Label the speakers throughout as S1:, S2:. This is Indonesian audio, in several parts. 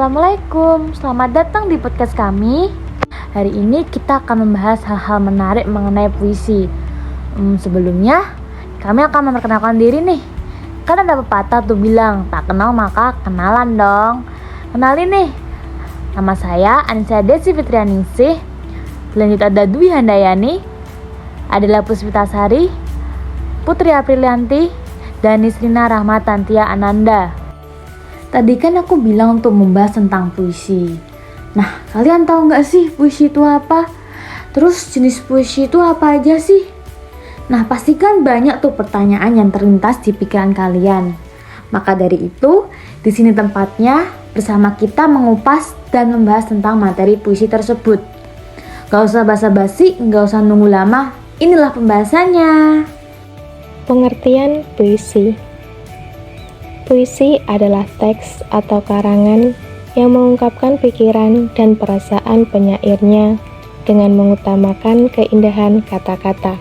S1: Assalamualaikum, selamat datang di podcast kami. Hari ini kita akan membahas hal-hal menarik mengenai puisi. Sebelumnya, kami akan memperkenalkan diri nih. Kan ada pepatah tuh bilang, tak kenal maka kenalan dong. Kenalin nih, nama saya Anissa Desi Fitrianingsih. Selanjutnya ada Dwi Handayani, adalah Puspitasari, Putri Aprilianti, dan Nisrina Rahmatantia Ananda. Tadi kan aku bilang untuk membahas tentang puisi. Nah, kalian tahu nggak sih puisi itu apa? Terus jenis puisi itu apa aja sih? Nah, pastikan banyak tuh pertanyaan yang terlintas di pikiran kalian. Maka dari itu, di sini tempatnya bersama kita mengupas dan membahas tentang materi puisi tersebut. Gak usah basa-basi, gak usah nunggu lama. Inilah pembahasannya.
S2: Pengertian puisi. Puisi adalah teks atau karangan yang mengungkapkan pikiran dan perasaan penyairnya dengan mengutamakan keindahan kata-kata.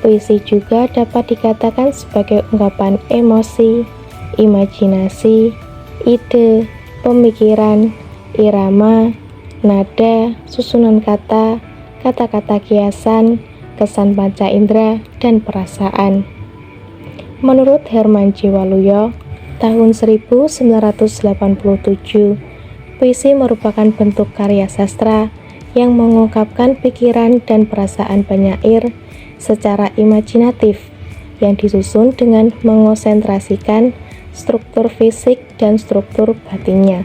S2: Puisi juga dapat dikatakan sebagai ungkapan emosi, imajinasi, ide, pemikiran, irama, nada, susunan kata, kata-kata kiasan, kesan panca indera, dan perasaan. Menurut Herman J. Waluyo, tahun 1987, puisi merupakan bentuk karya sastra yang mengungkapkan pikiran dan perasaan penyair secara imajinatif yang disusun dengan mengonsentrasikan struktur fisik dan struktur batinnya.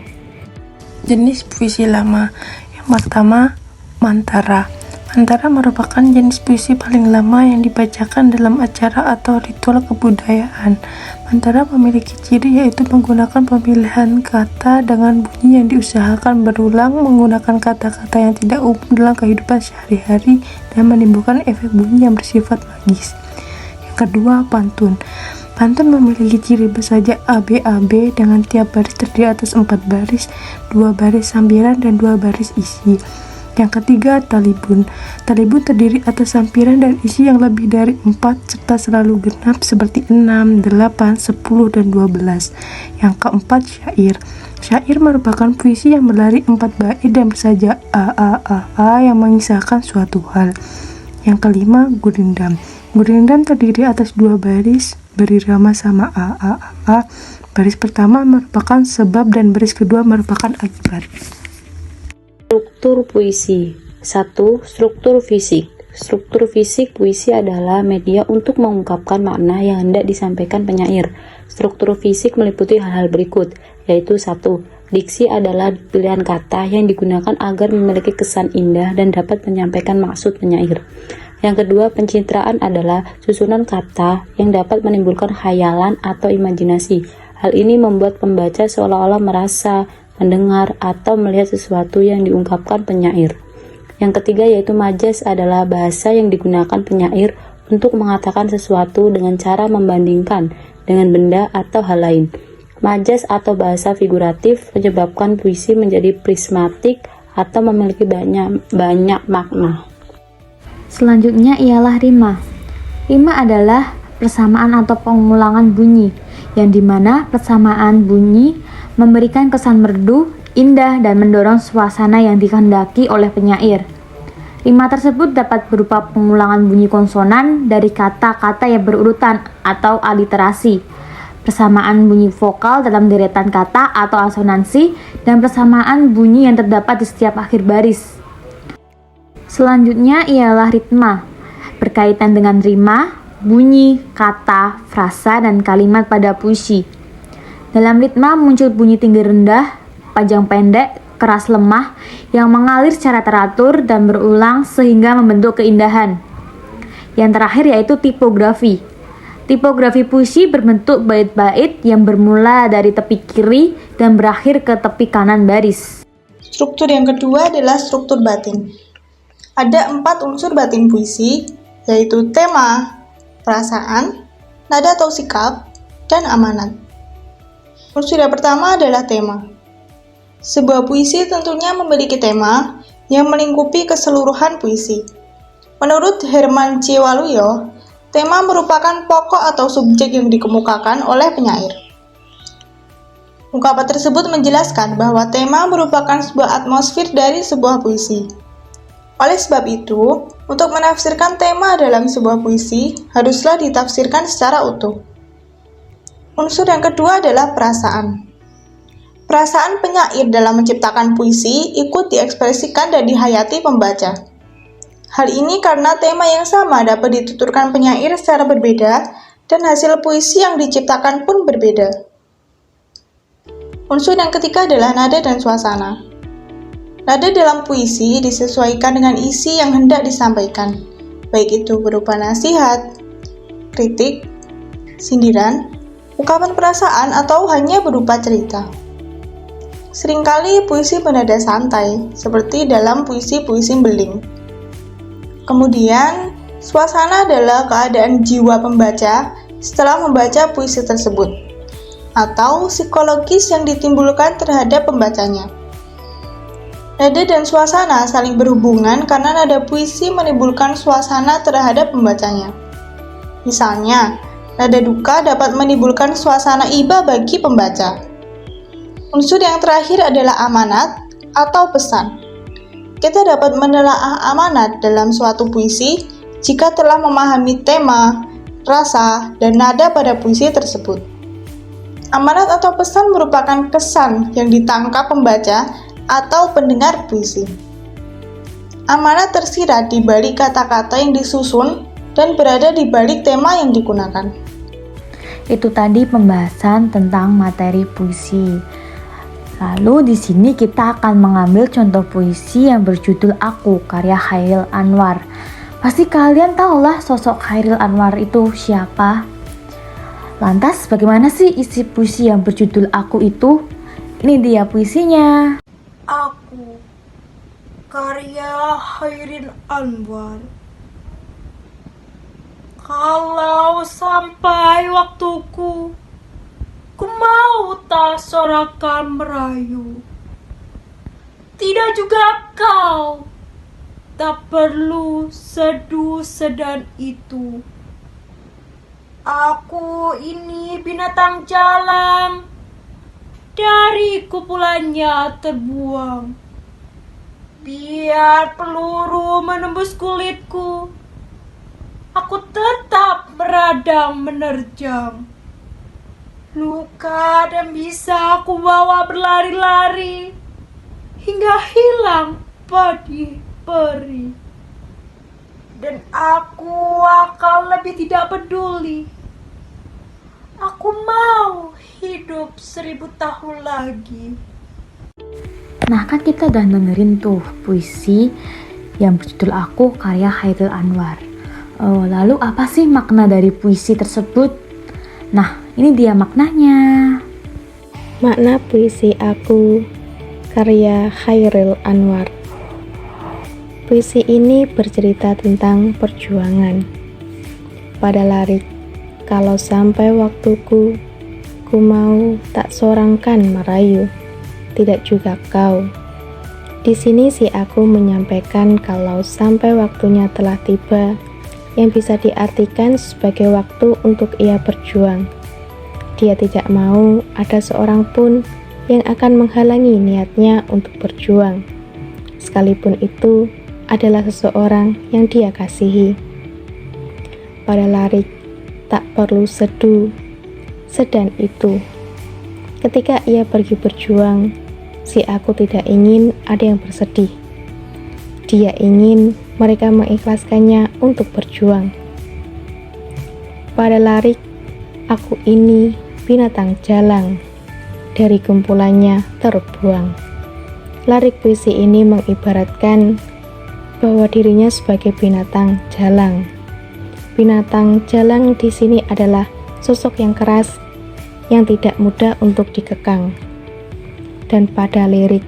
S3: Jenis puisi lama. Yang pertama, Mantara. Mantara merupakan jenis puisi paling lama yang dibacakan dalam acara atau ritual kebudayaan. Mantara memiliki ciri yaitu menggunakan pemilihan kata dengan bunyi yang diusahakan berulang, menggunakan kata-kata yang tidak umum dalam kehidupan sehari-hari dan menimbulkan efek bunyi yang bersifat magis. Yang kedua, Pantun. Pantun memiliki ciri bersaja ABAB dengan tiap baris terdiri atas 4 baris, 2 baris sampiran dan 2 baris isi. Yang ketiga, Talibun. Talibun terdiri atas sampiran dan isi yang lebih dari 4 serta selalu genap seperti 6, 8, 10, dan 12. Yang keempat, Syair. Syair merupakan puisi yang berlari 4 bait dan bersaja A yang mengisahkan suatu hal. Yang kelima, Gurindam. Gurindam terdiri atas 2 baris berirama sama A. Baris pertama merupakan sebab dan baris kedua merupakan akibat.
S4: Struktur puisi. 1. Struktur fisik. Struktur fisik puisi adalah media untuk mengungkapkan makna yang hendak disampaikan penyair. Struktur fisik meliputi hal-hal berikut, yaitu 1. Diksi adalah pilihan kata yang digunakan agar memiliki kesan indah dan dapat menyampaikan maksud penyair. Yang kedua, pencitraan adalah susunan kata yang dapat menimbulkan khayalan atau imajinasi. Hal ini membuat pembaca seolah-olah merasa, mendengar, atau melihat sesuatu yang diungkapkan penyair. Yang ketiga yaitu majas adalah bahasa yang digunakan penyair untuk mengatakan sesuatu dengan cara membandingkan dengan benda atau hal lain. Majas atau bahasa figuratif menyebabkan puisi menjadi prismatik atau memiliki banyak makna.
S1: Selanjutnya ialah rima. Rima adalah persamaan atau pengulangan bunyi, yang dimana persamaan bunyi memberikan kesan merdu, indah, dan mendorong suasana yang dikehendaki oleh penyair. Rima tersebut dapat berupa pengulangan bunyi konsonan dari kata-kata yang berurutan atau aliterasi, persamaan bunyi vokal dalam deretan kata atau asonansi, dan persamaan bunyi yang terdapat di setiap akhir baris. Selanjutnya ialah ritma, berkaitan dengan rima, bunyi, kata, frasa, dan kalimat pada puisi. Dalam ritma muncul bunyi tinggi rendah, panjang pendek, keras lemah, yang mengalir secara teratur dan berulang sehingga membentuk keindahan. Yang terakhir yaitu tipografi. Tipografi puisi berbentuk bait-bait yang bermula dari tepi kiri dan berakhir ke tepi kanan baris.
S5: Struktur yang kedua adalah struktur batin. Ada 4 unsur batin puisi, yaitu tema, perasaan, nada atau sikap, dan amanat. Unsur yang pertama adalah tema. Sebuah puisi tentunya memiliki tema yang melingkupi keseluruhan puisi. Menurut Herman J. Waluyo, tema merupakan pokok atau subjek yang dikemukakan oleh penyair. Ungkapan tersebut menjelaskan bahwa tema merupakan sebuah atmosfer dari sebuah puisi. Oleh sebab itu, untuk menafsirkan tema dalam sebuah puisi, haruslah ditafsirkan secara utuh. Unsur yang kedua adalah perasaan. Perasaan penyair dalam menciptakan puisi ikut diekspresikan dan dihayati pembaca. Hal ini karena tema yang sama dapat dituturkan penyair secara berbeda dan hasil puisi yang diciptakan pun berbeda. Unsur yang ketiga adalah nada dan suasana. Nada dalam puisi disesuaikan dengan isi yang hendak disampaikan, baik itu berupa nasihat, kritik, sindiran, ungkapan perasaan, atau hanya berupa cerita. Seringkali puisi bernada santai, seperti dalam puisi-puisi beling. Kemudian, suasana adalah keadaan jiwa pembaca setelah membaca puisi tersebut, atau psikologis yang ditimbulkan terhadap pembacanya. Nada dan suasana saling berhubungan karena nada puisi menimbulkan suasana terhadap pembacanya. Misalnya, nada duka dapat menimbulkan suasana iba bagi pembaca. Unsur yang terakhir adalah amanat atau pesan. Kita dapat menelaah amanat dalam suatu puisi jika telah memahami tema, rasa, dan nada pada puisi tersebut. Amanat atau pesan merupakan kesan yang ditangkap pembaca atau pendengar puisi. Amanat tersirat di balik kata-kata yang disusun dan berada di balik tema yang digunakan.
S1: Itu tadi pembahasan tentang materi puisi. Lalu di sini kita akan mengambil contoh puisi yang berjudul Aku karya Chairil Anwar. Pasti kalian tahulah sosok Chairil Anwar itu siapa. Lantas bagaimana sih isi puisi yang berjudul Aku itu? Ini dia puisinya.
S3: Aku karya Chairil Anwar. Kalau sampai waktuku, ku mau tak sorakan merayu. Tidak juga kau, tak perlu seduh sedan itu. Aku ini binatang jalang, dari kumpulannya terbuang. Biar peluru menembus kulitku, aku tetap meradang menerjang. Luka dan bisa aku bawa berlari-lari hingga hilang padi peri. Dan aku akan lebih tidak peduli. Aku mau hidup 1000 tahun lagi.
S1: Nah kan kita udah dengerin tuh puisi yang berjudul Aku karya Chairil Anwar. Lalu apa sih makna dari puisi tersebut? Nah, ini dia maknanya.
S2: Makna puisi Aku karya Chairil Anwar. Puisi ini bercerita tentang perjuangan. Pada larik, kalau sampai waktuku, ku mau tak sorangkan merayu, tidak juga kau. Di sini si Aku menyampaikan kalau sampai waktunya telah tiba, yang bisa diartikan sebagai waktu untuk ia berjuang. Dia tidak mau ada seorang pun yang akan menghalangi niatnya untuk berjuang, sekalipun itu adalah seseorang yang dia kasihi. Pada larik, tak perlu seduh sedan itu. Ketika ia pergi berjuang, si Aku tidak ingin ada yang bersedih. Dia ingin mereka mengikhlaskannya untuk berjuang. Pada larik, aku ini binatang jalang, dari kumpulannya terbuang. Larik puisi ini mengibaratkan bahwa dirinya sebagai binatang jalang. Binatang jalang di sini adalah sosok yang keras, yang tidak mudah untuk dikekang. Dan pada lirik,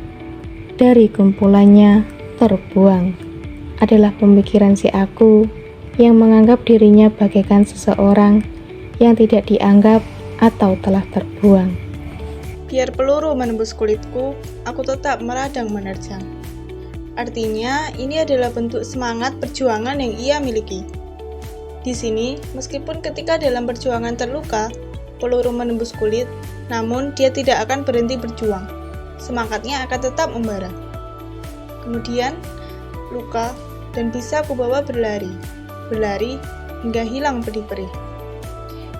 S2: dari kumpulannya terbuang, adalah pemikiran si Aku yang menganggap dirinya bagaikan seseorang yang tidak dianggap atau telah terbuang.
S5: Biar peluru menembus kulitku, aku tetap meradang menerjang. Artinya, ini adalah bentuk semangat perjuangan yang ia miliki. Di sini, meskipun ketika dalam perjuangan terluka, peluru menembus kulit, namun dia tidak akan berhenti berjuang. Semangatnya akan tetap membara. Kemudian, luka dan bisa kubawa berlari hingga hilang perih-perih.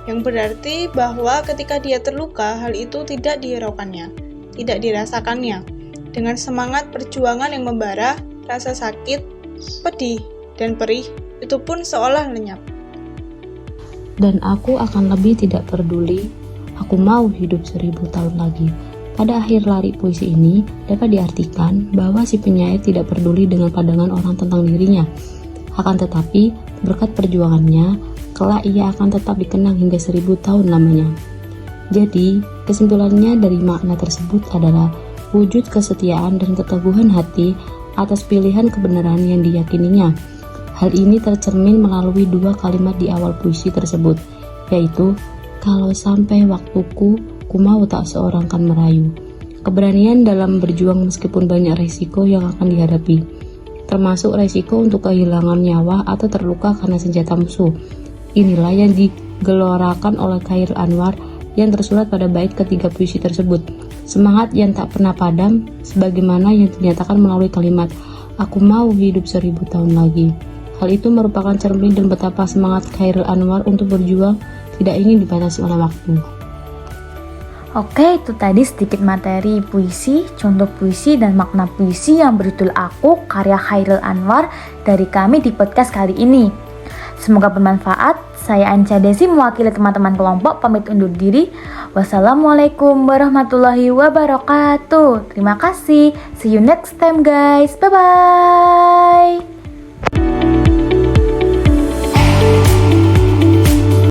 S5: Yang berarti bahwa ketika dia terluka, hal itu tidak dihiraukannya, tidak dirasakannya. Dengan semangat perjuangan yang membara, rasa sakit, pedih, dan perih itu pun seolah lenyap.
S4: Dan aku akan lebih tidak peduli, aku mau hidup 1000 tahun lagi. Pada akhir lari puisi ini dapat diartikan bahwa si penyair tidak peduli dengan pandangan orang tentang dirinya. Akan tetapi, berkat perjuangannya, kelak ia akan tetap dikenang hingga 1000 tahun lamanya. Jadi, kesimpulannya dari makna tersebut adalah wujud kesetiaan dan keteguhan hati atas pilihan kebenaran yang diyakininya. Hal ini tercermin melalui 2 kalimat di awal puisi tersebut, yaitu, kalau sampai waktuku, ku mau tak seorang kan merayu. Keberanian dalam berjuang meskipun banyak resiko yang akan dihadapi, termasuk resiko untuk kehilangan nyawa atau terluka karena senjata musuh. Inilah yang digelorakan oleh Chairil Anwar yang tersurat pada bait ketiga puisi tersebut. Semangat yang tak pernah padam, sebagaimana yang dinyatakan melalui kalimat, aku mau hidup 1000 tahun lagi. Hal itu merupakan cermin dan betapa semangat Chairil Anwar untuk berjuang tidak ingin dibatasi oleh waktu.
S1: Oke, itu tadi sedikit materi puisi, contoh puisi, dan makna puisi yang berjudul Aku, karya Chairil Anwar dari kami di podcast kali ini. Semoga bermanfaat. Saya Anca Desi mewakili teman-teman kelompok pamit undur diri. Wassalamualaikum warahmatullahi wabarakatuh. Terima kasih. See you next time guys. Bye-bye.